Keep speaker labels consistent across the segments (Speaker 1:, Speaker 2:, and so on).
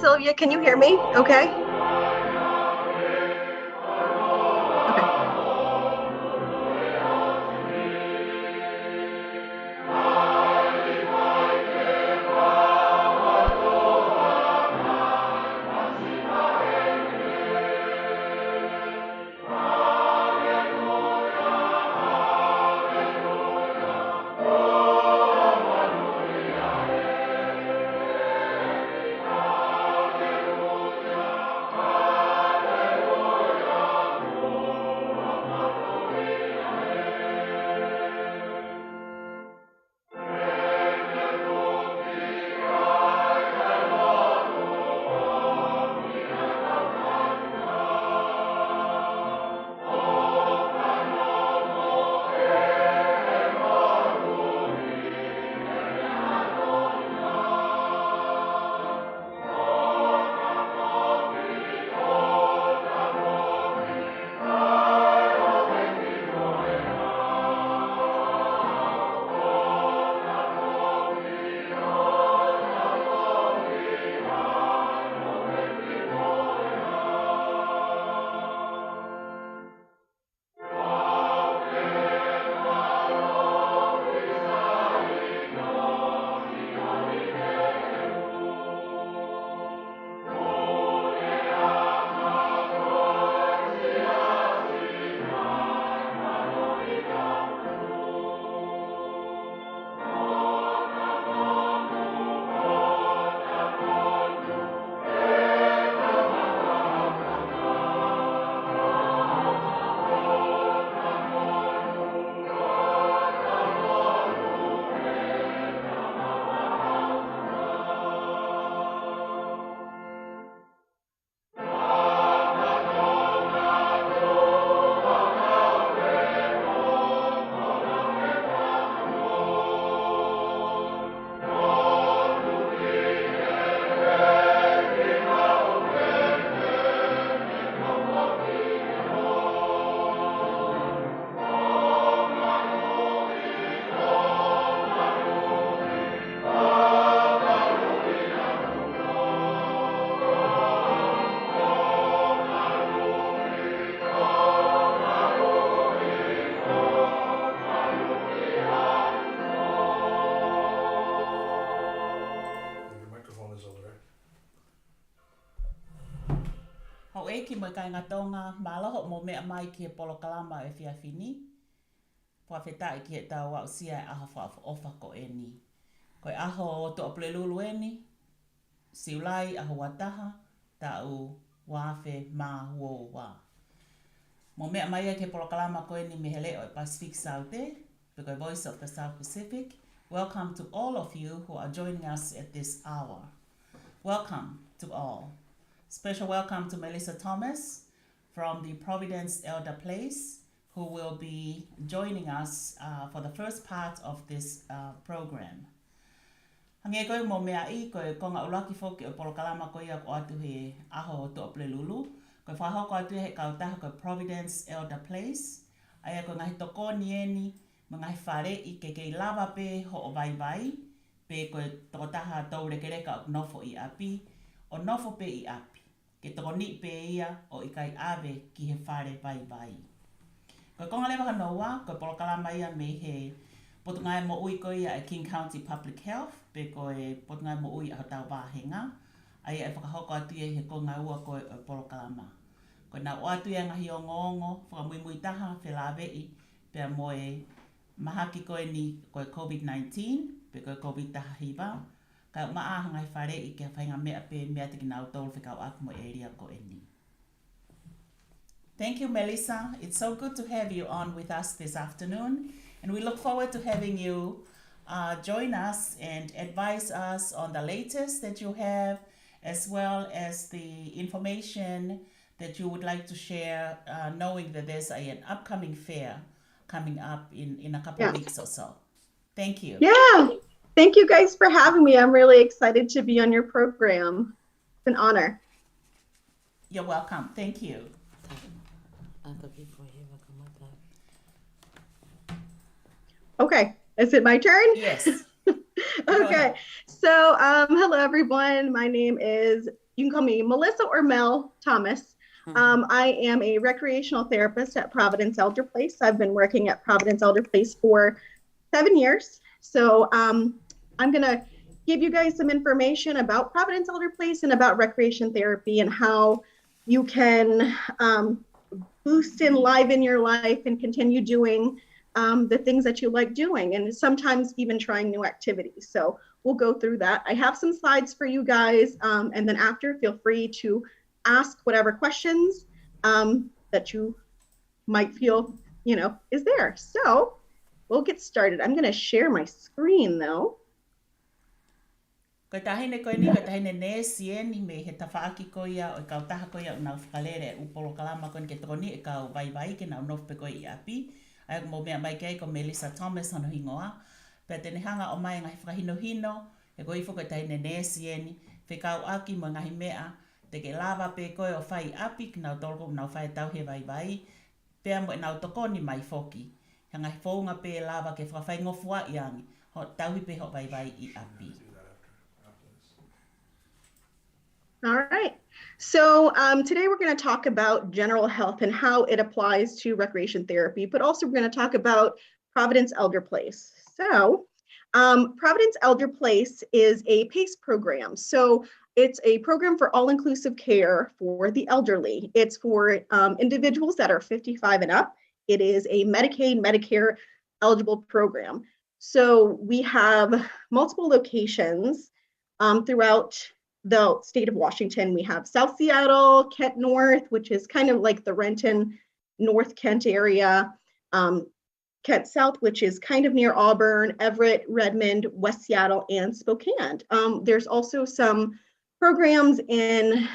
Speaker 1: Sylvia, can you hear me? Okay.
Speaker 2: Ki mo kai ngā tonga māloho mo mea mai ki e polo kalama e whiawhini. Pua whetai ki e tau au sia e aha whaafu ofa ko e ni. Ko e aho o to apule lulu e ni, siulai aho wataha, tau wawhe mā huo wā. Mo mea mai e ki e polo kalama ko e ni mehele o e Pacific South e, piko Voice of the South Pacific. Welcome to all of you who are joining us at this hour. Welcome to all. Special welcome to Melissa Thomas from the Providence ElderPlace, who will be joining us for the first part of this program. Hange koe mo mea I, koe konga ulaki foki o polokalama koe ia ko atu he aho o to'ople lulu. Koe whaho ko atu he kautaha koe Providence ElderPlace. Aia koe ngahi toko ni eni, mo ngahi whare I kei lava pe ho o vai vai, pe koe tokotaha tau rekereka o nofo I api, o nofo pe I api. Ke toko ni pe ia o I kai ave ki he whare vai vai. Koe konga lewa kanoa, koe polokalama ia me he potungai mo ui koe ia e King County Public Health, pe koe potungai mo ui aho tau wāhenga, aia e whakahoko atu ia he konga ua koe o polokalama. Koe nā o atu ia ngahi o ngongo, whakamui taha, whelawei, pe mo e mahaki koe ni koe COVID-19, pe koe COVID taha hiva, ka maa ngai whare I ke whainga mea pe mea tiki nau tolu whikau aku mo area ko e ni. Thank you, Melissa. It's so good to have you on with us this afternoon, and we look forward to having you join us and advise us on the latest that you have, as well as the information that you would like to share, knowing that there's an upcoming fair coming up in a couple of weeks or so. Thank you.
Speaker 1: Yeah. Thank you guys for having me. I'm really excited to be on your program. It's an honor.
Speaker 2: You're welcome. Thank you.
Speaker 1: Okay. Is it my turn?
Speaker 2: Yes.
Speaker 1: Okay. So, hello everyone. My name is you can call me Melissa or Mel Thomas. I am a recreational therapist at Providence ElderPlace. I've been working at Providence ElderPlace for 7 years. So I'm going to give you guys some information about Providence ElderPlace and about recreation therapy and how you can boost and liven your life and continue doing the things that you like doing, and sometimes even trying new activities. So we'll go through that. I have some slides for you guys, and then after, feel free to ask whatever questions that you might feel, is there. So we'll get started. I'm going to share my screen though.
Speaker 2: Koe tahine koe ni, koe tahine ne sieni me he tawhaaki ko ia o kau taha ko ia o nau whakalere upolo kalama koe ke toni e kau vai ke nau nofe koe i api. Ai mo mea mai kei ko Melissa Thomas hono hingoa. Pea tene hanga o mai ngahi whakahino hino, e koe ifo koe tahine ne sieni, whekau aki mo ngahi mea, te ke lava pe koe o whai api ki nau tolko nau whai tau he vai. Pea mo e nau tokoni mai foki. Hanga he whaunga pe lava ke whawhai ngofua i angi, ho tauhi pe ho vai i api.
Speaker 1: All right. So today we're going to talk about general health and how it applies to recreation therapy, but also we're going to talk about Providence ElderPlace. So Providence ElderPlace is a PACE program. So it's a program for all-inclusive care for the elderly. It's for individuals that are 55 and up. It is a Medicaid, Medicare eligible program. So we have multiple locations throughout the state of Washington. We have South Seattle, Kent North, which is kind of like the Renton, North Kent area, Kent South, which is kind of near Auburn, Everett, Redmond, West Seattle, and Spokane. There's also some programs in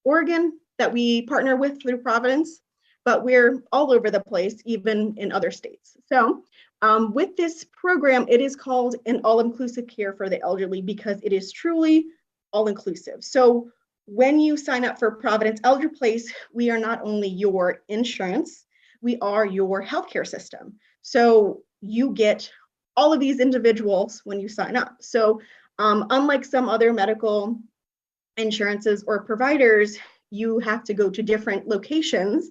Speaker 1: Oregon that we partner with through Providence, but we're all over the place, even in other states. So with this program, it is called an all-inclusive care for the elderly because it is truly all-inclusive. So when you sign up for Providence ElderPlace, we are not only your insurance, we are your healthcare system. So you get all of these individuals when you sign up. So unlike some other medical insurances or providers, you have to go to different locations.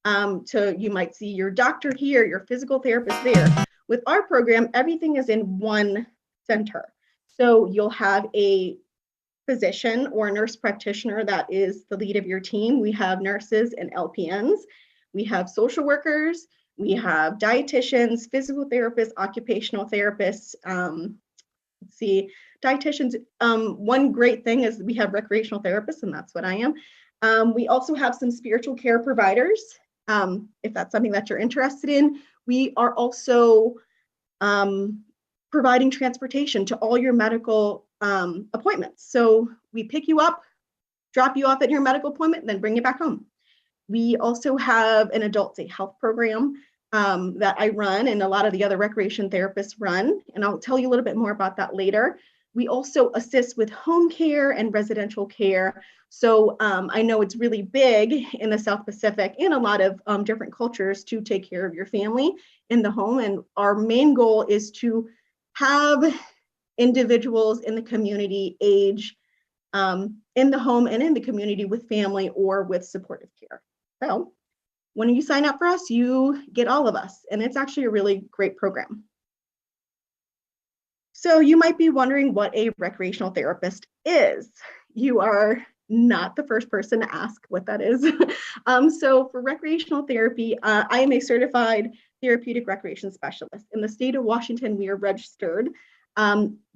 Speaker 1: You might see your doctor here, your physical therapist there. With our program, everything is in one center. So you'll have a physician or nurse practitioner that is the lead of your team. We have nurses and LPNs. We have social workers. We have dietitians, physical therapists, occupational therapists. Let's see, dietitians. One great thing is we have recreational therapists, and that's what I am. We also have some spiritual care providers. If that's something that you're interested in. We are also providing transportation to all your medical appointments. So we pick you up, drop you off at your medical appointment, and then bring you back home. We also have an adult day health program that I run and a lot of the other recreation therapists run, and I'll tell you a little bit more about that later. We also assist with home care and residential care. So I know it's really big in the South Pacific and a lot of different cultures to take care of your family in the home. And our main goal is to have individuals in the community age in the home and in the community with family or with supportive care. So when you sign up for us, you get all of us, and it's actually a really great program. So you might be wondering what a recreational therapist is. You are not the first person to ask what that is. So for recreational therapy, I am a certified therapeutic recreation specialist. In the state of Washington, we are registered.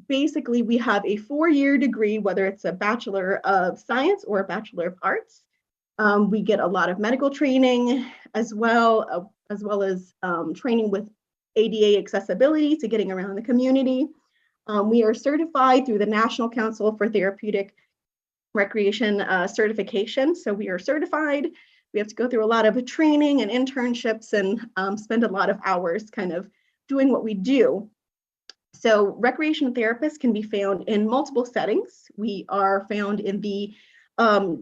Speaker 1: Basically, we have a 4-year degree, whether it's a Bachelor of Science or a Bachelor of Arts. We get a lot of medical training as well as training with ADA accessibility to getting around the community. We are certified through the National Council for Therapeutic Recreation certification. So we are certified. We have to go through a lot of training and internships and spend a lot of hours kind of doing what we do. So recreation therapists can be found in multiple settings. We are found in the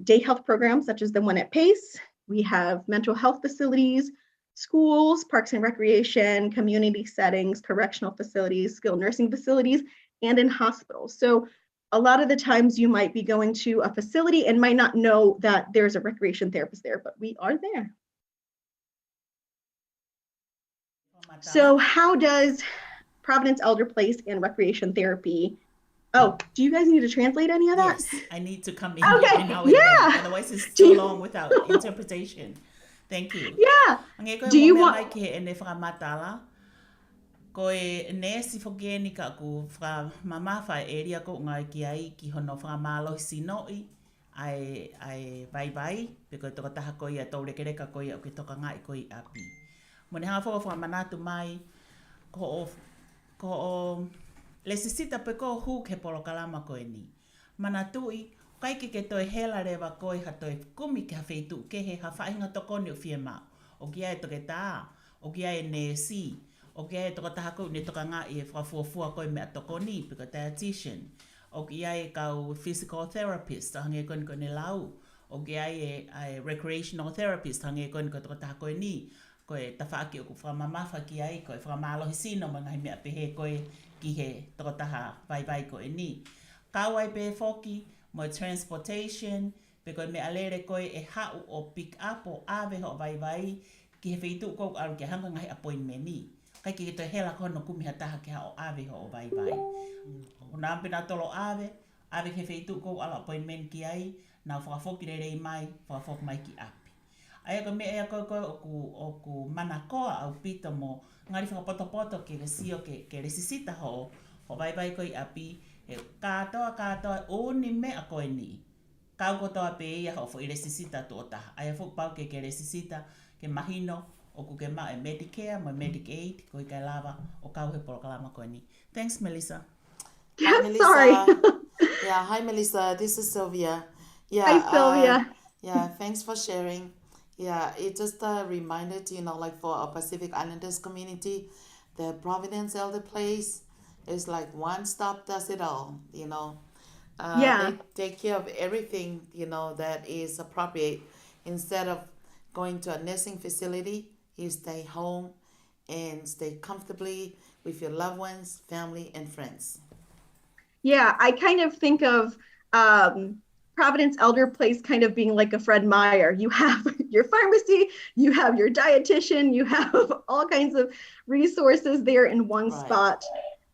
Speaker 1: day health programs, such as the one at PACE. We have mental health facilities, schools, parks and recreation, community settings, correctional facilities, skilled nursing facilities, and in hospitals. So a lot of the times you might be going to a facility and might not know that there's a recreation therapist there, but we are there. So how does Providence ElderPlace and recreation therapy? Oh, do you guys need to translate any of that?
Speaker 2: Yes, I need to come in
Speaker 1: Okay,
Speaker 2: every now and then.
Speaker 1: yeah.
Speaker 2: Otherwise, it's too long without interpretation. Thank you.
Speaker 1: Yeah.
Speaker 2: Ang
Speaker 1: Do you want?
Speaker 2: mai ke ene whakamatala, ko e nesi whakeni ka ku whamamawha area ko ngai ki ai ki hono whamalo sinoi ai vai, peko toka taha ko ia tau rekereka ko ia o ke toka ngai ko i api. Mone hanga whakamanatu mai, ko o lesisita pe ko hu ke polo kalama ko e ni. Manatui, kai ke toi hela rewa ko i hatoi kumi ke hawhitu ke he hawhainga tokoni o whiema. O kia e toke tā, o kia e nesi, o kia e toka taha ko ne toka ngā i e whafuafua ko i mea tokoni, piko dietitian. O kia e kau physical therapist, hange koni ko ne lau. O kia e recreational therapist, hange koni ko toka taha ko e ni. Ko e tawhaaki o ku whamamawha ki ai, ko e whamalohi sino ma ngai mea pehe ko e ki he toka taha vai ko e ni. Kawai pe foki, mo transportation, pe koe me alere koe e hau o pick up o ave ho vai ki he whitu kou aru ke hanga ngai appointment ni. Kai ki toi hela kono kumiha taha ke hao ave ho o vai. O nā pina tolo ave ke whitu kou ala appointment ki ai, nā whakafoki rei mai, whakafoki mai ki api. Ai ko me ea koe o ku mana koa au pita mo ngari whakapoto ke sio ke resisita ho vai ko i api, e katoa o ni mea koe ni. Kau kotoa pe ia ho i resisita tō taha. Ai fuk pau ke resisita ke mahino o ku ke ma e Medicare mo Medicaid ko i kai lava o kau he polo kalama koe ni. Thanks, Melissa.
Speaker 3: Hi, Melissa.
Speaker 1: Sorry.
Speaker 3: Yeah, hi, Melissa. This is Sylvia. Yeah,
Speaker 1: Hi, Sylvia.
Speaker 3: Yeah, thanks for sharing. Yeah, it just reminded, like for our Pacific Islanders community, the Providence ElderPlace is like one stop does it all,
Speaker 1: Yeah.
Speaker 3: They take care of everything, that is appropriate. Instead of going to a nursing facility, you stay home and stay comfortably with your loved ones, family, and friends.
Speaker 1: Yeah, I kind of think of Providence ElderPlace kind of being like a Fred Meyer. You have your pharmacy, you have your dietitian, you have all kinds of resources there in one spot.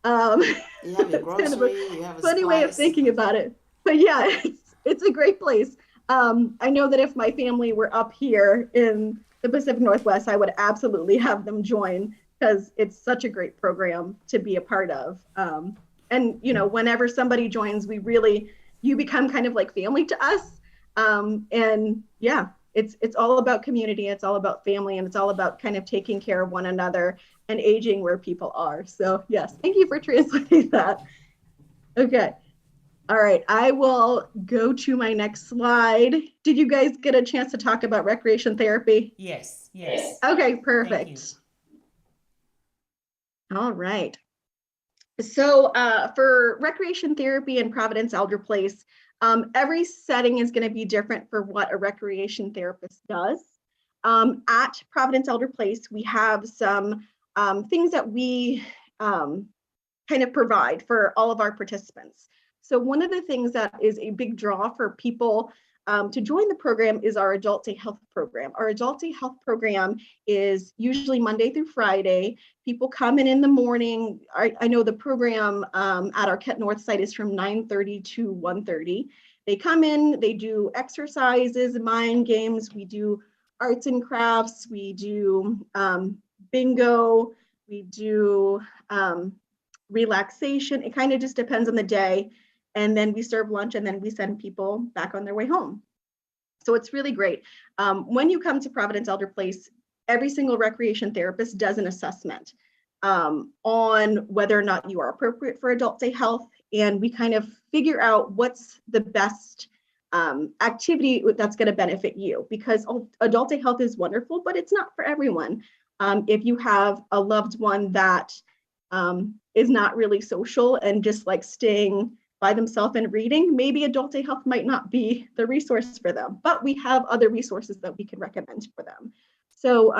Speaker 3: You have your grocery,
Speaker 1: kind of
Speaker 3: you have a
Speaker 1: funny way of thinking about it. But yeah, it's a great place. I know that if my family were up here in the Pacific Northwest, I would absolutely have them join because it's such a great program to be a part of. And whenever somebody joins, you become kind of like family to us. And yeah, it's all about community, it's all about family, and it's all about kind of taking care of one another and aging where people are. So yes, thank you for translating that. Okay. All right, I will go to my next slide. Did you guys get a chance to talk about recreation therapy?
Speaker 2: Yes.
Speaker 1: Okay, perfect. All right. So for recreation therapy in Providence ElderPlace, every setting is going to be different for what a recreation therapist does. At Providence ElderPlace, we have some things that we kind of provide for all of our participants. So one of the things that is a big draw for people to join the program is our Adult Day Health program. Our Adult Day Health program is usually Monday through Friday. People come in the morning. I know the program at our Kent North site is from 9:30 to 1:30. They come in, they do exercises, mind games, we do arts and crafts, we do bingo, we do relaxation. It kind of just depends on the day. And then we serve lunch and then we send people back on their way home. So it's really great. When you come to Providence ElderPlace, every single recreation therapist does an assessment on whether or not you are appropriate for Adult Day Health. And we kind of figure out what's the best activity that's going to benefit you, because Adult Day Health is wonderful, but it's not for everyone. If you have a loved one that is not really social and just like staying by themselves and reading, maybe Adult Day Health might not be the resource for them, but we have other resources that we can recommend for them. So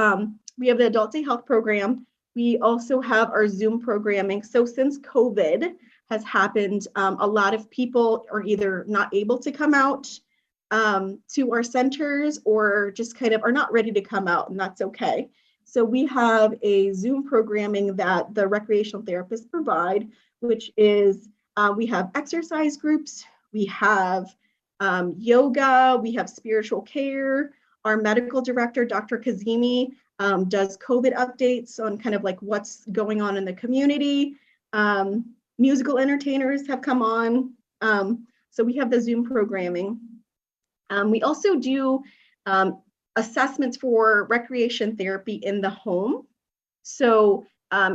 Speaker 1: we have the Adult Day Health program. We also have our Zoom programming. So since COVID, has happened. A lot of people are either not able to come out to our centers or just kind of are not ready to come out, and that's okay. So we have a Zoom programming that the recreational therapists provide, which is we have exercise groups, we have yoga, we have spiritual care. Our medical director, Dr. Kazimi, does COVID updates on kind of like what's going on in the community. Musical entertainers have come on. So we have the Zoom programming. We also do assessments for recreation therapy in the home. So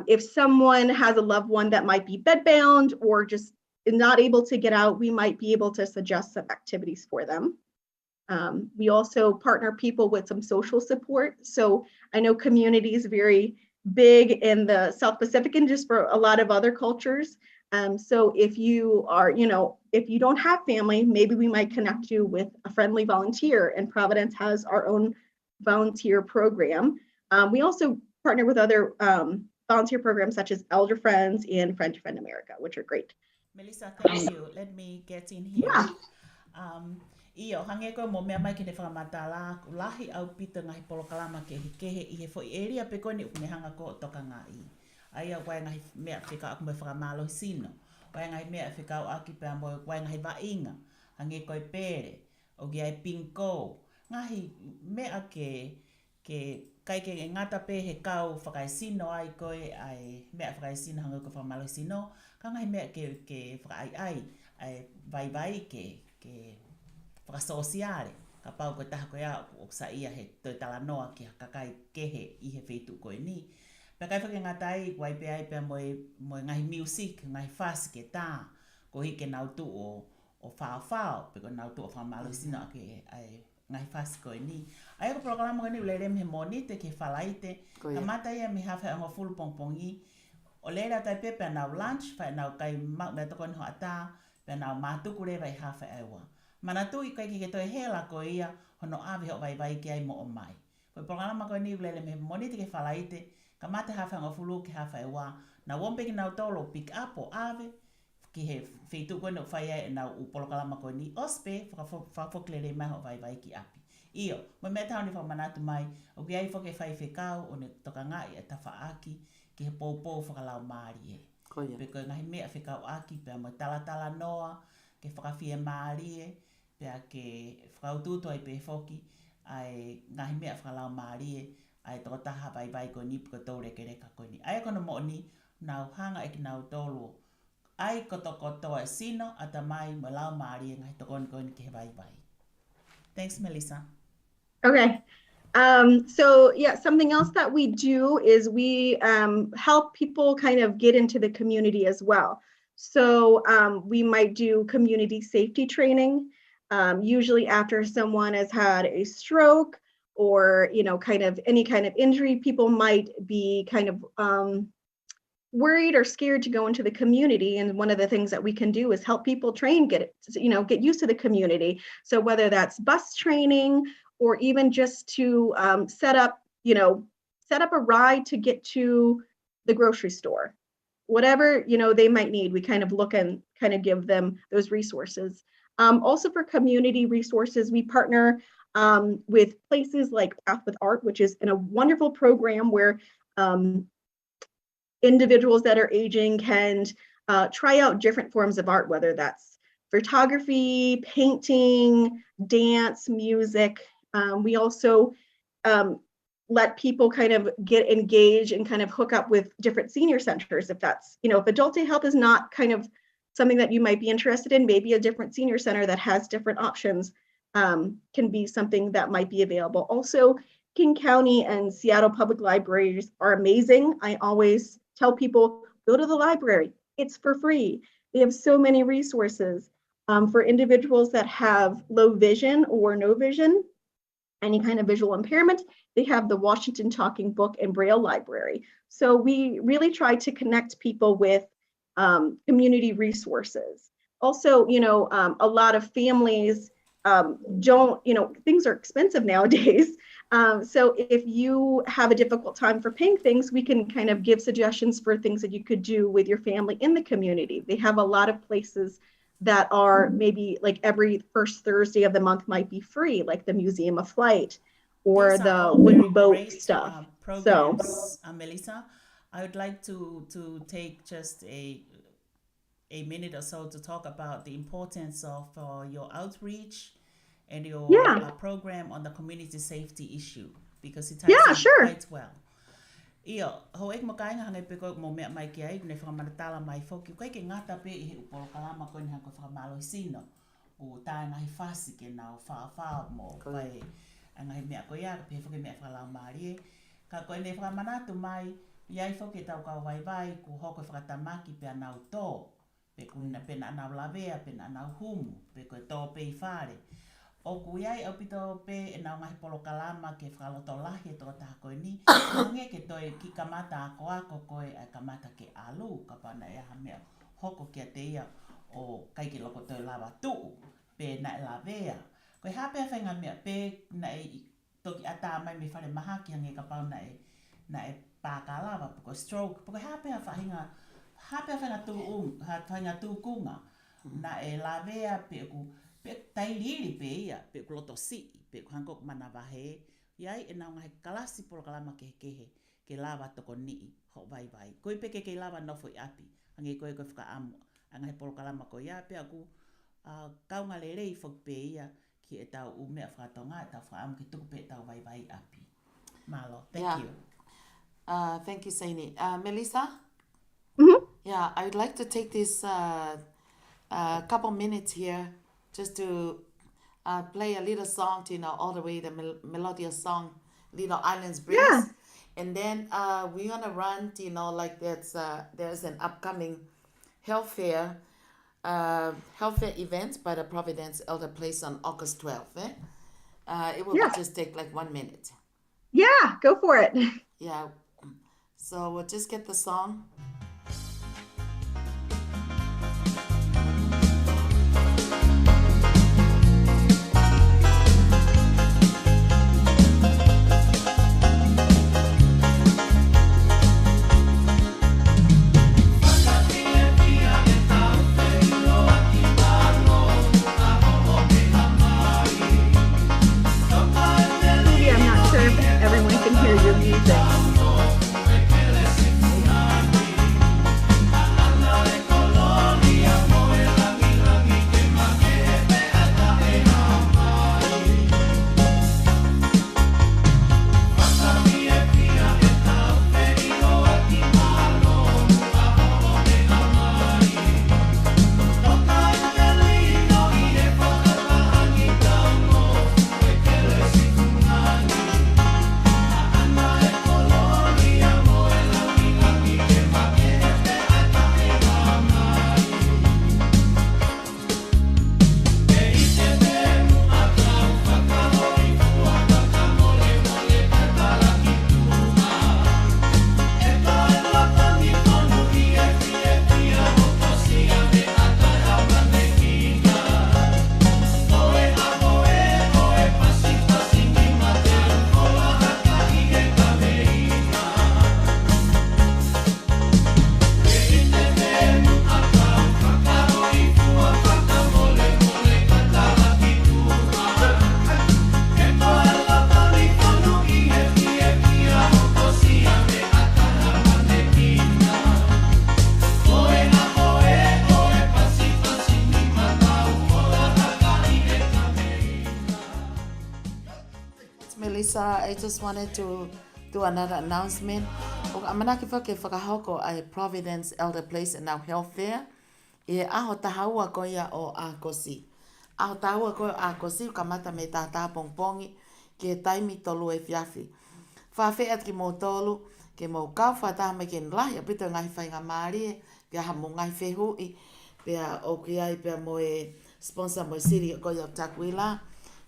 Speaker 1: if someone has a loved one that might be bedbound or just not able to get out, we might be able to suggest some activities for them. We also partner people with some social support. So I know community is very big in the South Pacific and just for a lot of other cultures. So if you are, if you don't have family, maybe we might connect you with a friendly volunteer, and Providence has our own volunteer program. We also partner with other volunteer programs such as Elder Friends and Friend to Friend America, which are great.
Speaker 2: Melissa, thank you. Let me get in here.
Speaker 1: Yeah.
Speaker 2: Io, hange koe mo mea mai ki te whakamatala, lahi au pita ngahi polokalama ke kehe i he fo i area pe koe ni ukunehanga ko o toka ngai. Aia wai ngahi mea whika aku me whakamalo sino. Wai ngahi mea whika au aki pe amoe wai ngahi wainga. Hange koe pere, o ki ai pinko. Ngahi mea ke kai ke ngata pe he kau whakai sino ai koe ai mea whakai sino hanga koe whakamalo sino. Ka ngahi mea ke whakai ai vai ke whakasosiare, ka pau koe taha koe au o sa ia he toi tala noa ki hakakai kehe i he whetu koe ni. Pea kai whakengatai, wai pe ai pea moe ngahi music, ngahi whasike tā, ko hike nau tu o whao, pe koe nau tu o whamalo sina ke ai ngahi whasike koe ni. Ai ko programa koe ni ulerem he monite ke whalaite, ka mata ia mi hawhi ango fulu pongpongi, o leira tai pe pea nau lunch, whai nau kai mau mea toko ni hoa tā, pea nau mātuku re vai hawhi aiwa. Mana tu i kai ki toi hela ko ia hono awe ho vai ki ai mo o mai. Ko programa ko ni ulele me monite ke falaite ka mate hafa ngo fulu ke hafa e wa na wompe ki na tolo pick up o ave ki he feitu ko no fai ai na u programa ko ni ospe fa fo klele mai ho vai ki api. Io, mo me tau ni fa manatu mai o ki ai fo ke fai fe kau o ne toka ngai e tafa aki ki he popo fo kala mari e. Pe ko ngai me fe kau aki pe mo tala noa ke whakawhia maari e, pea ke whakaututo ai pe whoki, ai ngahi mea whakalau maari e, ai toko taha vai ko ni puka tau reke reka ko ni. Ai kono mo ni, nau hanga e ki nau tolu, ai koto e sino, ata mai mo lau maari e ngahi toko ni ko ni ke vai. Thanks, Melissa.
Speaker 1: Okay. So yeah, something else that we do is we help people kind of get into the community as well. So we might do community safety training, usually after someone has had a stroke or, kind of any kind of injury, people might be kind of worried or scared to go into the community. And one of the things that we can do is help people get used to the community. So whether that's bus training or even just to set up a ride to get to the grocery store. Whatever they might need, we kind of look and kind of give them those resources. Also for community resources, we partner with places like Path with Art, which is in a wonderful program where individuals that are aging can try out different forms of art, whether that's photography, painting, dance, music. We also let people kind of get engaged and kind of hook up with different senior centers. If that's, if adult day health is not kind of something that you might be interested in, maybe a different senior center that has different options can be something that might be available. Also, King County and Seattle Public Libraries are amazing. I always tell people, go to the library. It's for free. They have so many resources for individuals that have low vision or no vision, any kind of visual impairment. They have the Washington Talking Book and Braille Library. So we really try to connect people with community resources. Also, a lot of families don't, things are expensive nowadays. So if you have a difficult time for paying things, we can kind of give suggestions for things that you could do with your family in the community. They have a lot of places that are maybe like every first Thursday of the month might be free, like the Museum of Flight or
Speaker 2: These are
Speaker 1: the
Speaker 2: all
Speaker 1: wooden
Speaker 2: very
Speaker 1: boat
Speaker 2: great
Speaker 1: stuff. So
Speaker 2: programs, Melissa. I would like to take just a minute or so to talk about the importance of your outreach and your
Speaker 1: yeah,
Speaker 2: program on the community safety issue because it ties
Speaker 1: yeah,
Speaker 2: in
Speaker 1: sure.
Speaker 2: quite well. Ia, ho ek mo kainga hangai pe ko mo mea mai ki ai ne whakamanatala mai whoki koe ke ngata pe i he upolo kalama koe ni hako whakamalo i sino o tae ngahi whasi ke nao wha mo pai ngahi mea koe ia pe whoki mea whakalau maari e ka koe ne whakamanatu mai iai whoki tau kau vai ku hoko whakatamaki pe anau tō pe kuna pe na anau lavea pe na anau humu pe koe tō pe i whare o ku iai au pito pe e nau ngahi polo kalama ke whakaloto lahi e tō taha koe ni nge ke toi ki kamata ako koe ai kamata ke alu ka pana e aha mea hoko kia te ia o kai ki loko toi lava tuu pe na e lavea koe hape a whainga mea pe na e toki ata mai me whare maha ki hange ka pau na e pāka lava pako stroke pako hape a whainga tū kunga na e lavea pe ku pe tairiri pe ia pe ku loto si pe ku hankok mana wahe iai e nau ngahi kalasi polo kalama ke lava toko nii ho vai koe pe ke lava nofo i api ange koe whaka amu angahi polo kalama ko ia pe aku kaunga le rei fok pe ia ki e tau u mea whakatonga e tau whaka amu ki tuku pe tau vai api malo, thank you.
Speaker 3: Thank you, Saini. Melissa?
Speaker 1: Mm-hmm.
Speaker 3: Yeah, I would like to take this couple minutes here just to play a little song to, all the way the melodious song, Little Islands Breeze.
Speaker 1: Yeah.
Speaker 3: And then we're going to run, like there's an upcoming health fair event by the Providence ElderPlace on August 12th. It will just take like 1 minute.
Speaker 1: Yeah, go for it.
Speaker 3: Yeah. So we'll just get the song.
Speaker 1: Everyone can hear your music.
Speaker 3: I just wanted to do another announcement. Amanaki whake whakahoko ai Providence ElderPlace and now health fair. E aho tahaua ko ia o Akosi. Aho tahaua ko o Akosi kamata me tata pongpongi ke taimi tolu e fiafi. Whawhea ki mō tolu ke mō kau whataha me ken lahi apito ngai whainga maari ke aha mō ngai whehui pia o ki ai pia mo e sponsor mo city ko ia takwila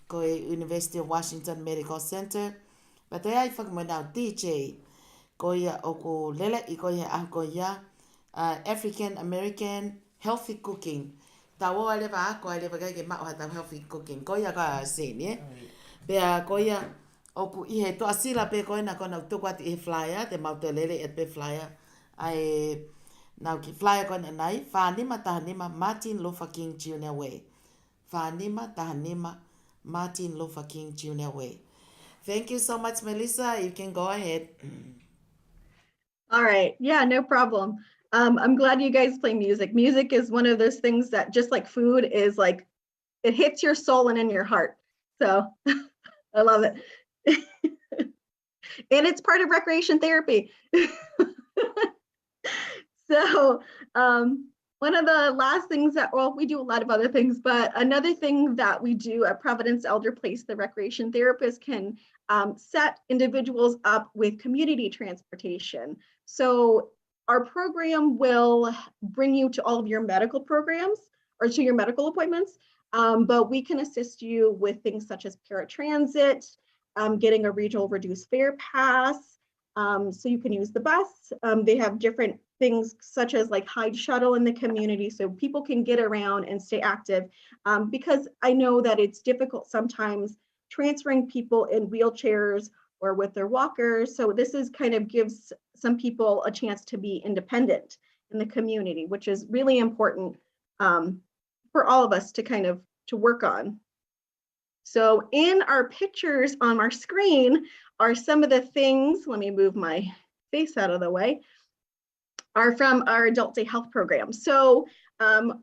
Speaker 3: ko e University of Washington Medical Center. But te ai whaka mo nau DJ ko ia o ko lele i ko ia aho ko ia African American healthy cooking Tawo ale va ko ale va ke ma wa ta healthy cooking ko ya ka se ne.
Speaker 2: Oi.
Speaker 3: Pea ko ia o ku I he to asila pe ko na kona to kwat I flyer te mau te lele et pe flyer ai now ki flyer ko na nai whanima tahanima Martin Luther King Jr. Way. Whanima tahanima Martin Luther King Jr. Way. Thank you so much, Melissa. You can go ahead.
Speaker 1: All right. Yeah, no problem. I'm glad you guys play music. Music is one of those things that, just like food, is like it hits your soul and in your heart. So I love it. And it's part of recreation therapy. So one of the last things that, well, we do a lot of other things, but another thing that we do at Providence ElderPlace, the recreation therapist can set individuals up with community transportation. So our program will bring you to all of your medical programs or to your medical appointments, but we can assist you with things such as paratransit, getting a regional reduced fare pass, so you can use the bus. They have different things such as like Hide Shuttle in the community, so people can get around and stay active, because I know that it's difficult sometimes transferring people in wheelchairs or with their walkers. So this is kind of gives some people a chance to be independent in the community, which is really important for all of us to kind of to work on. So in our pictures on our screen are some of the things, let me move my face out of the way, are from our Adult Day Health program. So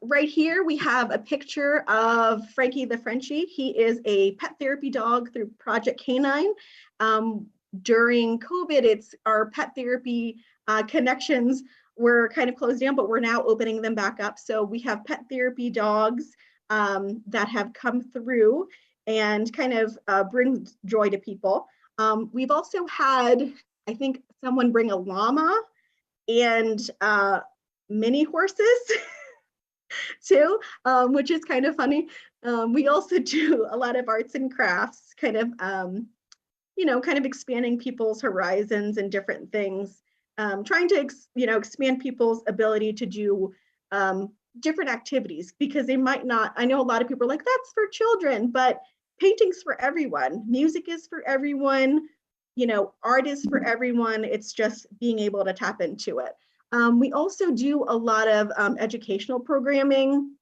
Speaker 1: right here we have a picture of Frankie the Frenchie. He is a pet therapy dog through Project Canine. During COVID, it's our pet therapy connections were kind of closed down, but we're now opening them back up. So we have pet therapy dogs that have come through and kind of bring joy to people. We've also had, I think, someone bring a llama and mini horses too, which is kind of funny. We also do a lot of arts and crafts, kind of, kind of expanding people's horizons and different things, trying to, expand people's ability to do different activities, because they might not, I know a lot of people are like, that's for children, but painting's for everyone. Music is for everyone. Art is for everyone. It's just being able to tap into it. We also do a lot of educational programming.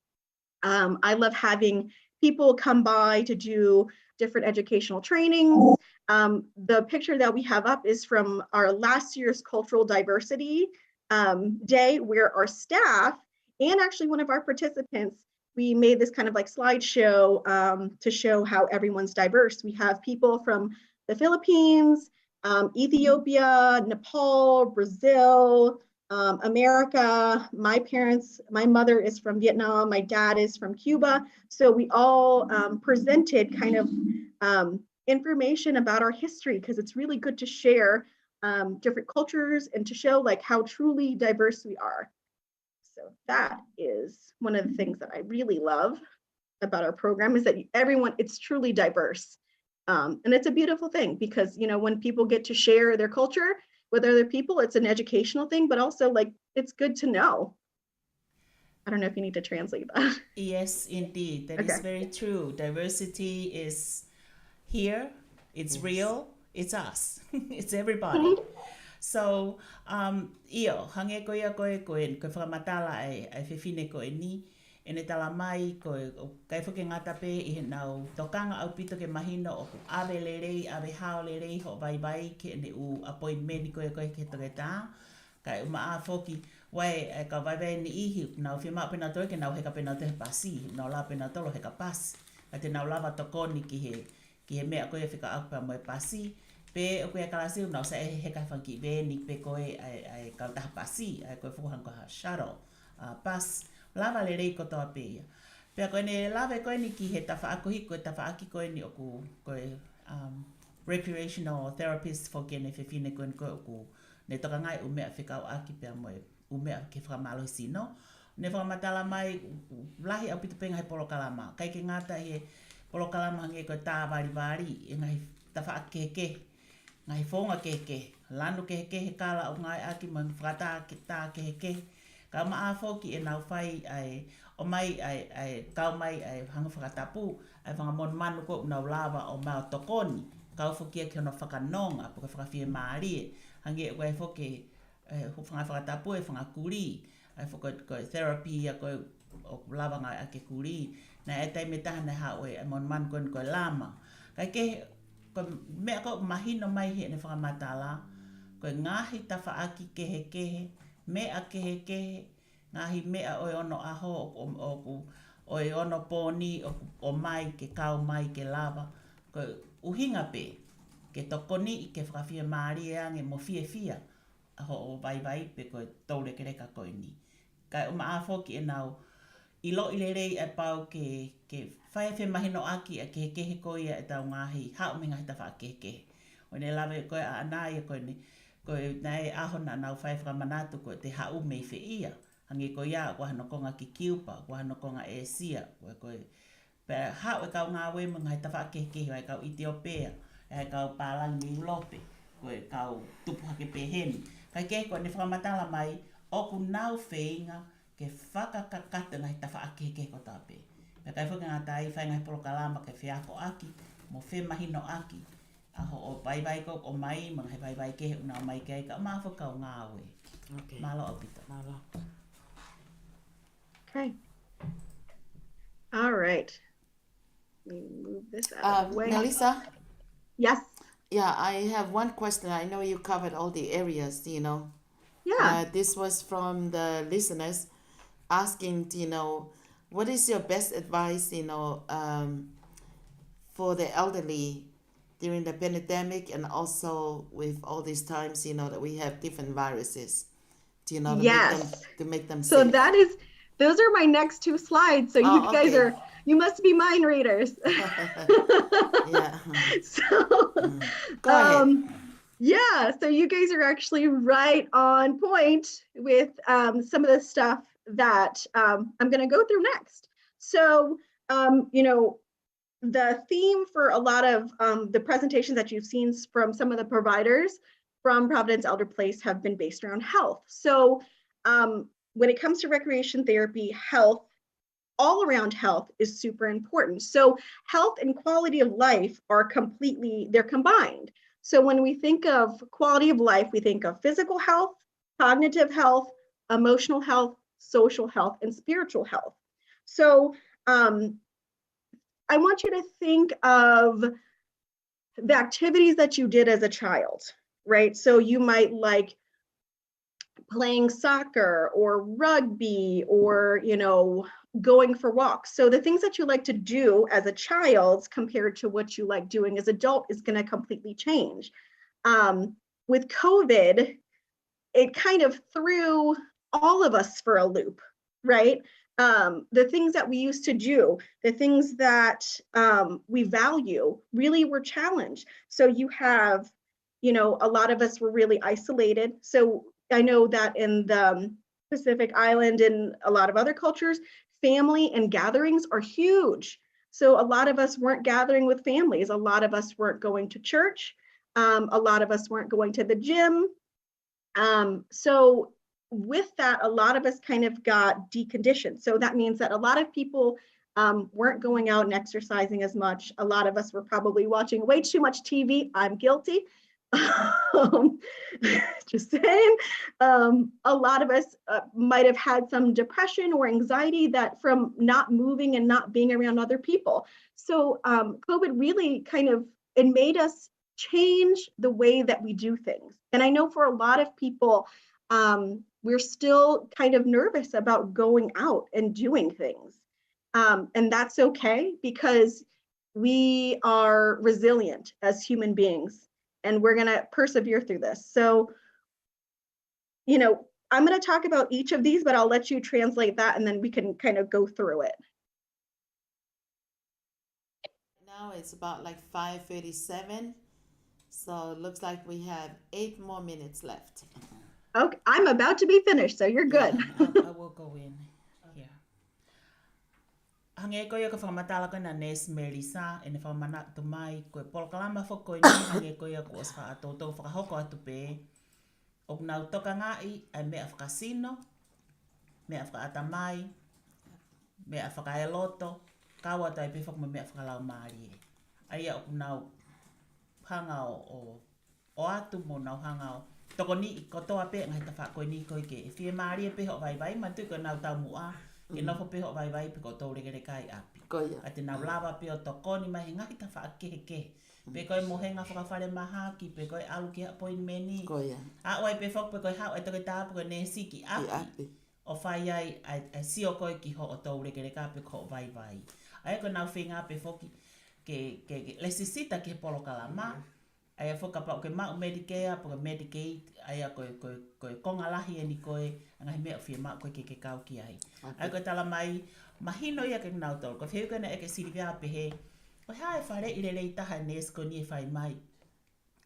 Speaker 1: I love having people come by to do different educational trainings. The picture that we have up is from our last year's cultural diversity day, where our staff and actually one of our participants, we made this kind of like slideshow to show how everyone's diverse. We have people from the Philippines, Ethiopia, Nepal, Brazil, America. My mother is from Vietnam, my dad is from Cuba. So we all presented kind of information about our history, because it's really good to share different cultures and to show like how truly diverse we are. So that is one of the things that I really love about our program, is that it's truly diverse. And it's a beautiful thing, because, when people get to share their culture with other people, it's an educational thing, but also like, it's good to know. I don't know if you need to translate that.
Speaker 2: Yes, indeed. That is
Speaker 1: Okay.
Speaker 2: very true. Diversity is here. It's real. It's us. It's everybody. So, io, hange koe a koe koe whakamatala ai whiwhine koe ni, e ne tala mai koe kai whuke ngata pe I he nau tokanga au pito ke mahino o awe lerei, awe hao lerei ho vai vai ke ne u appointment koe koe ke toke tā. Kai uma a whoki, wai ka vai vai ni ihi, nau whima pena toi ke nau heka pena te he pasi, nau la pena tolo heka pasi. Ka te nau lava tokoni ki he mea koe whika aupa mo e pasi. Pe o koe kalasi nau sa e heka whanki veni pe koe ai kautaha pasi, ai koe whukuhan koe ha shuttle, pas, lava le rei kotoa pe. Pe koe ne lava koe ni ki he tawhaakohi koe tawhaaki koe ni oku koe recreational therapist for kene whiwhine koe ni koe oku ne toka ngai umea whikau aki pe moe umea ke whakamalo sino. Ne whakamatala mai lahi au pita penga he polokalama. Kai ke ngata he polokalama nge koe tā wari e ngai tawhaakeke. Ngai whonga keke, lanu keke he kala o ngai aki mai whakata ki tā keke, Ka maa foki e nau whai ai, o mai ai kau mai ai hanga whakatapu, ai whangamon manu ko nau lawa o mao tokoni, kau foki e kia no whakanonga, puka whakawhia maarie, hangi e koe foki whanga whakatapu e whangakuri, ai koe therapy a koe o lawa ngai ake kuri, na e tai me tahana hawe e mon manu koe lama. Kai ke, koe mea ko mahino mai he ne whakamatala, koe ngahi ta whaaki kehe, mea kehe, ngahi mea oi ono aho oi ono pōni o mai ke kau mai ke lava. Koe uhinga pe, ke tokoni i ke whakawhia maari e ange mo fia, aho o vai pe koe taure ke reka koe ni. Kai o maa foki e nau, i lo i le rei e pau ke whaiawhi mahino aki a kehe koe e tau ngahi, hao me ngahi ta wha kehe. O ne lawe koe a anai koe ni, koe nei aho na nau whaiwhaka manatu koe te hau mei whi ia. Hangi koe ia, koe hano konga ki kiupa, koe hano konga e sia, koe pe hao e kau ngā we mga ta wha kehe, ai kau Etiopea, ai kau Pālangi mi Ulope, koe kau tupu hake peheni. Kai ke koe ne whakamatala mai, oku nau wheinga, ke whakakakata ngai ta wha kehe ko tāpe. Pe kai whuka ngā tai, whai ngai polo kalama ke whiako aki, mo whi mahino aki, aho o vai ko o mai, mga he vai kehe una o mai kei ka, maa whuka o ngā we.
Speaker 3: Okay.
Speaker 2: Malo o pita.
Speaker 3: Malo.
Speaker 1: Okay. All right. Let me move this out of the way.
Speaker 3: Melissa?
Speaker 1: Yes.
Speaker 3: Yeah, I have one question. I know you covered all the areas,
Speaker 1: Yeah.
Speaker 3: This was from the listeners asking, what is your best advice, for the elderly during the pandemic and also with all these times, that we have different viruses,
Speaker 1: Yes.
Speaker 3: to make them
Speaker 1: So
Speaker 3: safe.
Speaker 1: those are my next two slides. So you guys
Speaker 3: okay.
Speaker 1: you must be mind readers.
Speaker 3: Yeah.
Speaker 1: So,
Speaker 3: Go ahead.
Speaker 1: yeah, so you guys are actually right on point with some of the stuff that I'm going to go through next. So, the theme for a lot of the presentations that you've seen from some of the providers from Providence ElderPlace have been based around health. So, when it comes to recreation therapy, health, all around health is super important. So health and quality of life they're combined. So when we think of quality of life, we think of physical health, cognitive health, emotional health, social health, and spiritual health. So I want you to think of the activities that you did as a child, right? So you might like playing soccer or rugby or, going for walks. So the things that you like to do as a child compared to what you like doing as adult is going to completely change. With COVID, it kind of threw all of us for a loop, right? The things that we used to do, the things that we value really were challenged. So you have, a lot of us were really isolated. So I know that in the Pacific Island and a lot of other cultures, family and gatherings are huge. So a lot of us weren't gathering with families. A lot of us weren't going to church. A lot of us weren't going to the gym. So with that, a lot of us kind of got deconditioned. So that means that a lot of people weren't going out and exercising as much. A lot of us were probably watching way too much TV. I'm guilty. Just saying. A lot of us might have had some depression or anxiety that from not moving and not being around other people. So COVID really it made us change the way that we do things. And I know for a lot of people, we're still kind of nervous about going out and doing things. And that's okay because we are resilient as human beings and we're going to persevere through this. So, I'm going to talk about each of these, but I'll let you translate that and then we can kind of go through it.
Speaker 3: Now it's about like 5:37. So it looks like we have 8 more minutes left.
Speaker 1: Okay, I'm about to be finished, so you're good.
Speaker 2: I will go in here. Hange koe ka whakamatala koe na Nes Melissa, e ne whamana tu mai koe polokalama whako i ni hange koe ko os wha ato tau whakahoko atu pē. O nau toka ngai ai mea whakasino, mea whakaata mai, mea whakae loto, kawa tai pe whakama mea whakalau maari e. Aia o nau hanga o atu mo nau hanga o toko ni i kotoa pe ngai ta whakoi ni koi ke. E whie maari e pe ho vai ma tu ko nau tau mua, ke nofo pe ho vai pe ko tau regere kai api.
Speaker 3: Koia.
Speaker 2: A te nau lava pe o toko ni mai ngahi ta whakehe ke. Pe koe mohenga whakawhare maha ki pe koe alu ki hapoi meni.
Speaker 3: Koia.
Speaker 2: A oai pe whak pe koe hau e toke tāpu koe nesi ki api. O whai ai sio koe ki ho o tau regere ka pe ko vai. Ai ko nau whenga pe whoki ke lesisita ke polo kalama. Ai a whakapau ke mau Medicare, po ke Medicaid, ai a koe konga lahi e ni koe, ngahi mea whia mau koe ke kau ki ai. Ai koe tala mai, mahino ia ke nau tolu, ko whiu kena e ke sirivia pehe, ko hae whare i rei taha nes ko ni e whai mai.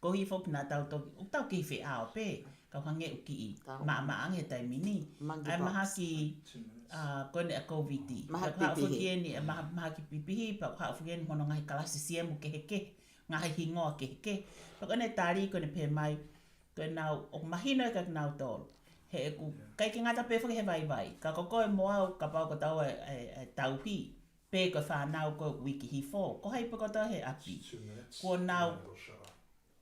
Speaker 2: Ko hi whoki nā tau toki, o tau ki whi ao pe, kau hange uki i, maa ange tai mini. Ai maha ki, kone a COVID.
Speaker 3: Maha
Speaker 2: pipihi. Maha ki pipihi, pa haa whukieni mono ngahi kalasi siemu ke heke, ngahi hingoa ke heke. Pa kone tāri kone pe mai, koe nau, o mahino e ka nau tolu. He e ku, kai ki ngata pe whuki he vai. Ka koe moau ka pau ko tau e tauhi. Pe ko whanau ko wiki hi fo. Ko hei pa ko tau he api. Ko nau,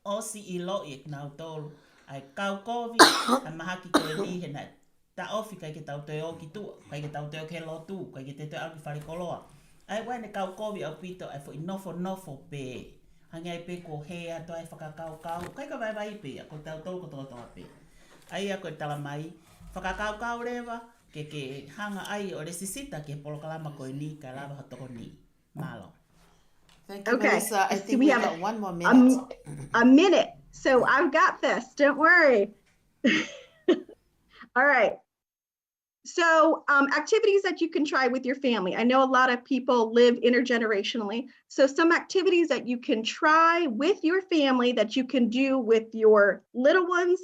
Speaker 2: osi i lo i e nau tolu. Ai kau kovi, a maha ki koe ni he nai. Ta ofi kai ke tau te o ki tua, kai ke tau te o ke lo tu, kai ke te te au ki whare koloa. Ai wai ne kau kovi au pito, ai fo i nofo pe. Hangi ai pe ko hea, to ai whakakau, kai ka vai pe, ko tau tolu ko toa pe. Ai a koe tala mai, whakakau rewa, ke hanga ai o resisita ke polokalama koe ni, kai lava hotoko ni. Malo.
Speaker 3: Thank you, Melissa. I think we got one more minute.
Speaker 1: A minute. So I've got this. Don't worry. All right. So activities that you can try with your family. I know a lot of people live intergenerationally. So some activities that you can try with your family that you can do with your little ones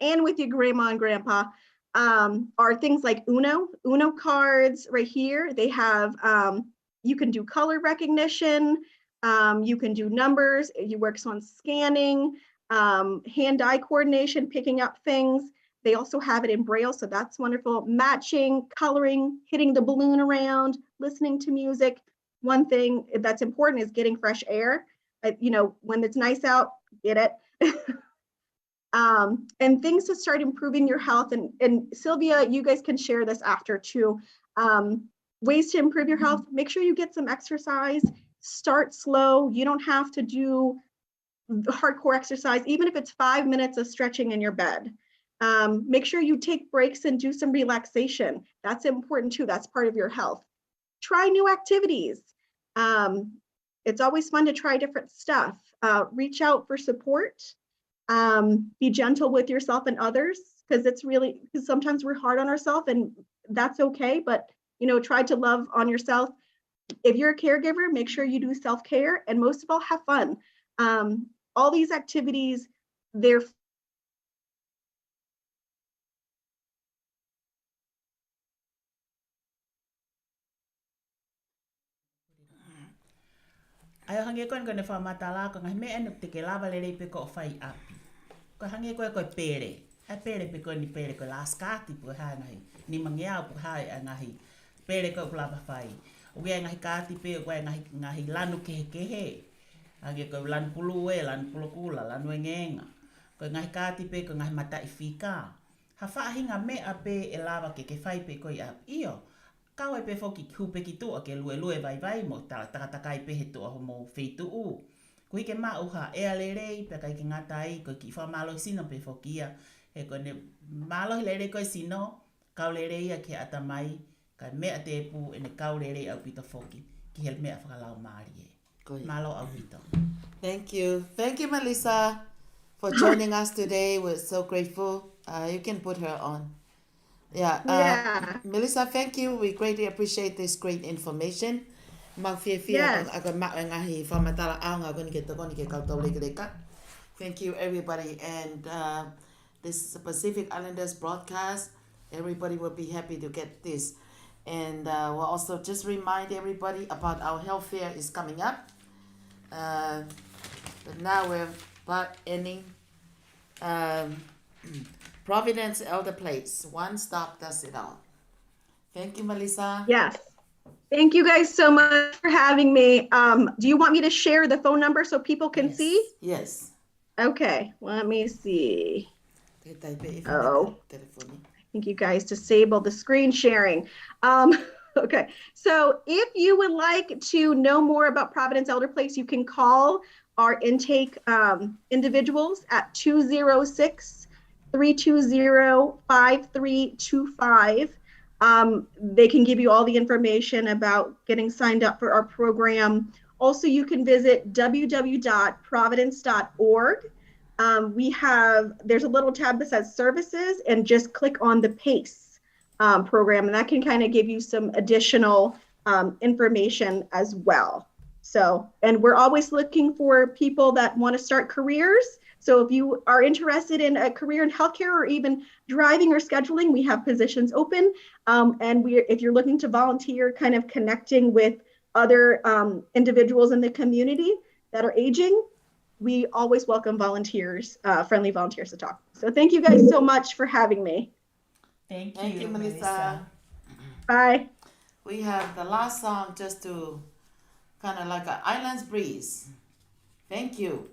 Speaker 1: and with your grandma and grandpa are things like Uno cards right here. They have, you can do color recognition. You can do numbers. You work on scanning, hand-eye coordination, picking up things. They also have it in Braille, so that's wonderful. Matching, coloring, hitting the balloon around, listening to music. One thing that's important is getting fresh air. When it's nice out, get it. And things to start improving your health. And Sylvia, you guys can share this after too. Ways to improve your health. Make sure you get some exercise. Start slow. You don't have to do hardcore exercise, even if it's 5 minutes of stretching in your bed. Make sure you take breaks and do some relaxation. That's important too. That's part of your health. Try new activities. It's always fun to try different stuff. Reach out for support. Be gentle with yourself and others, because sometimes we're hard on ourselves, and that's okay. But try to love on yourself. If you're a caregiver, make sure you do self-care, and most of all, have fun. All these activities, they're
Speaker 2: Ai hange koe ne whamatala ko ngai mea nuk te ke lava le rei pe ko whai api. Ko hange koe pere. Ai pere pe koe ni pere koe la skati po hai ngahi. Ni mangeau po hai a ngahi. Pere koe lava whai. Ue ngahi kati pe ue ngahi lanu kehe. Hange koe lanu pulu lanu pulu kula, lanu engenga. Koe ngahi kati pe koe ngahi mata i whika. Ha whaahinga mea pe e lava ke whai pe koe api. Iyo. Kau e pe whoki hupe ki tua ke lue vai mo takakai pe he tua homo wheitu u. Kui ke mauha ea le rei pe kai ke ngata ai koe ki whamalo sino pe whokia. He koe ne malo le rei koe sino, kau le rei a ke atamai, kai mea te pu e ne kau le rei au pita whoki. Ki he mea whakalau maari e. Malo au pita.
Speaker 3: Thank you. Thank you, Melissa, for joining us today. We're so grateful. You can put her on. Yeah. Melissa, thank you. We greatly appreciate this great information. Thank you, everybody. And this is a Pacific Islanders broadcast. Everybody will be happy to get this. And we'll also just remind everybody about our health fair is coming up. But now we're about ending. Providence ElderPlace, one stop does it all. Thank you, Melissa.
Speaker 1: Yes. Thank you guys so much for having me. Do you want me to share the phone number so people can see?
Speaker 3: Yes.
Speaker 1: Okay, let me see.
Speaker 3: Oh.
Speaker 1: I think you guys disabled the screen sharing. Okay, so if you would like to know more about Providence ElderPlace, you can call our intake individuals at 206-320-5325. They can give you all the information about getting signed up for our program. Also, you can visit www.providence.org. There's a little tab that says services, and just click on the PACE program, and that can kind of give you some additional information as well. So, and we're always looking for people that want to start careers. So if you are interested in a career in healthcare or even driving or scheduling, we have positions open. And if you're looking to volunteer, kind of connecting with other individuals in the community that are aging, we always welcome volunteers, friendly volunteers to talk. So thank you guys so much for having me.
Speaker 2: Thank you,
Speaker 3: Thank you, Melissa.
Speaker 1: Bye.
Speaker 3: We have the last song just to kind of like an island's breeze. Thank you.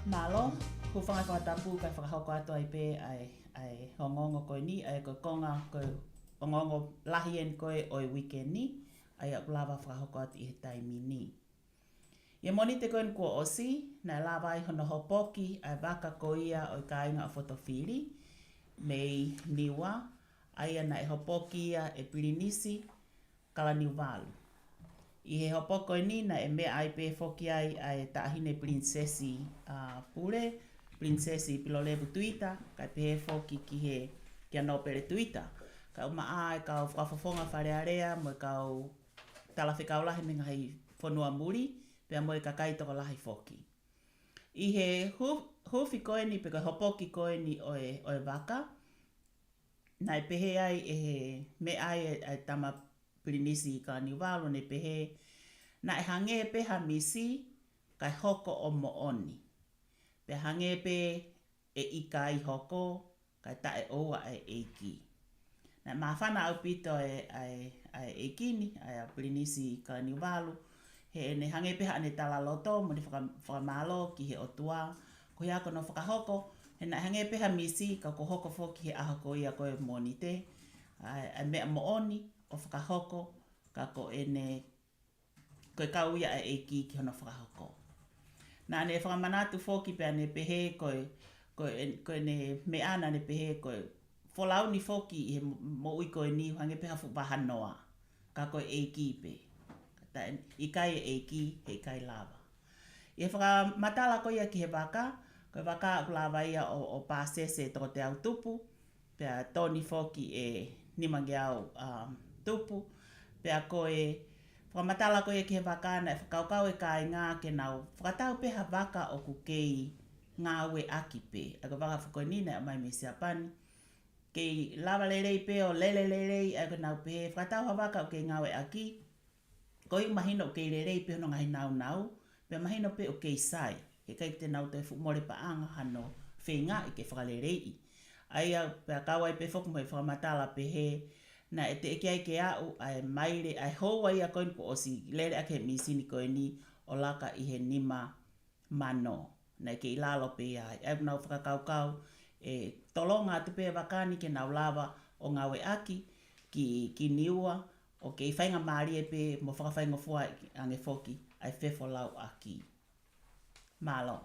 Speaker 2: Malo, ko whakatapu kai whakahoko atu ai pē ai hongongo koe ni, ai koe konga koe hongongo lahi en koe o i weekend ni, ai au lava whakahoko atu i he taimi ni. Ia moni te koe kua osi, nai lava ai hono hopoki ai waka ko ia o i ka inga o fotowhiri, mei niwa, ai ana e hopoki ia e pirinisi, kala niwalu. I he hopoko e nina e mea ai pē whoki ai ai tāhine princesi pure, princesi pilolevu tuita, kai pē whoki ki he kia no pere tuita. Ka uma ai kau whakafonga wharearea, mo kau talawhikau lahi me ngahi whanua muri, pēr mo i ka kaitoko lahi whoki. I he hufi koe ni, pe ka hopoki koe ni o e waka, nai pehe ai e he mea ai tama pirinisi ka niwalu ne pehe, na e hange peha misi kai hoko o mooni. Pe hange pe e ika i hoko kai tae oua e eiki. Na mawhana au pito e eikini, ai a pirinisi ka niwalu, he ne hange peha ane tala loto, mo ni whakamalo ki he otua, ko hea kono whakahoko, he na hange peha misi ka ko hoko whoki he ahoko ia koe moni te, ai mea mooni, o whakahoko, ka ko ene koe kauia e eiki ki hono whakahoko. Nā ne whakamanatu whoki pēr ne pehe koe ne meana ne pehe koe wholau ni whoki i he mo ui koe ni hange peha whupahanoa, ka koe eiki pe. I kai e eiki, he kai lava. I he whakamatala koe ia ki he waka, koe waka aku lava ia o pāsese toko te au tupu, pēr tōni whoki e nimange au tupu, pea koe whamatala koe ke wakana e whakaukau e kai ngā ke nau. Whakatau peha waka o ku kei ngā ue aki pe. Ako waka whakoinina a mai me siapani. Kei lava lerei pe o lelelelei ako nau pe. Whakatau ha waka o kei ngā ue aki. Koi mahino o kei lerei pe hono ngahi nau nau. Pea mahino pe o kei sai. Ke kai te nau te more paanga hano whenga i ke whakalerei. Aia pea kawai pe whoku mai whakamatala pe he. Na e te eke ai ke au ai maire ai hoa ia koin ko osi lere ake misini koini o laka i he nima mano. Na ke ilalo pe ai. Ai nau whakakaukau e tolonga te pe wakani ke nau lava o ngawe aki ki niua o ke whainga maari e pe mo whakawhainga fua ange foki ai whewho lau aki. Malo.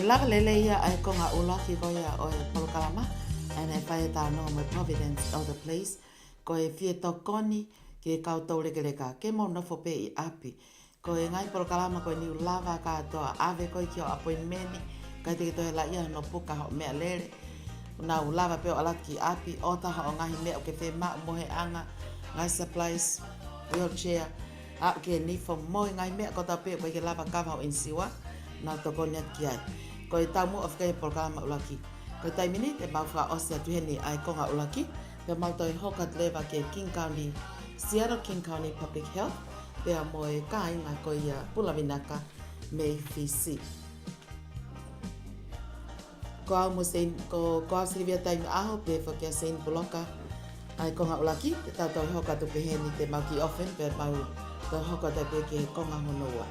Speaker 3: Lava lele ia ai ko ngā ula ki ko ia o Polokalama and e whae tau no me Providence ElderPlace ko e fie tokoni ki e koutou reka ke mo nofo pe i api ko e ngai Polokalama ko e niu lava ka toa ave ko i ki o appointmenti kai te ki tohe la ia no puka ho mea lere na u lava pe o alaki api o taha o ngahi mea o ke whe ma mohe anga ngai supplies wheelchair a ke ni fo mohe ngai mea ko ta pe ko ke lava kava o insiwa na tokoni ki ai ko e tau mu of kai Polokalama ulaki ko tai minute e mau wha osia tuheni ai konga ulaki pe mau toi hokat leva ke King County Seattle King County Public Health pe a moe kai ngā ko ia Pulavinaka me fisi ko au mo sein ko au sirivia taimi aho pe whakia sein puloka ai konga ulaki te tau toi hokat u peheni te mau ki offen pe mau toi hokat ai pe ke konga honoa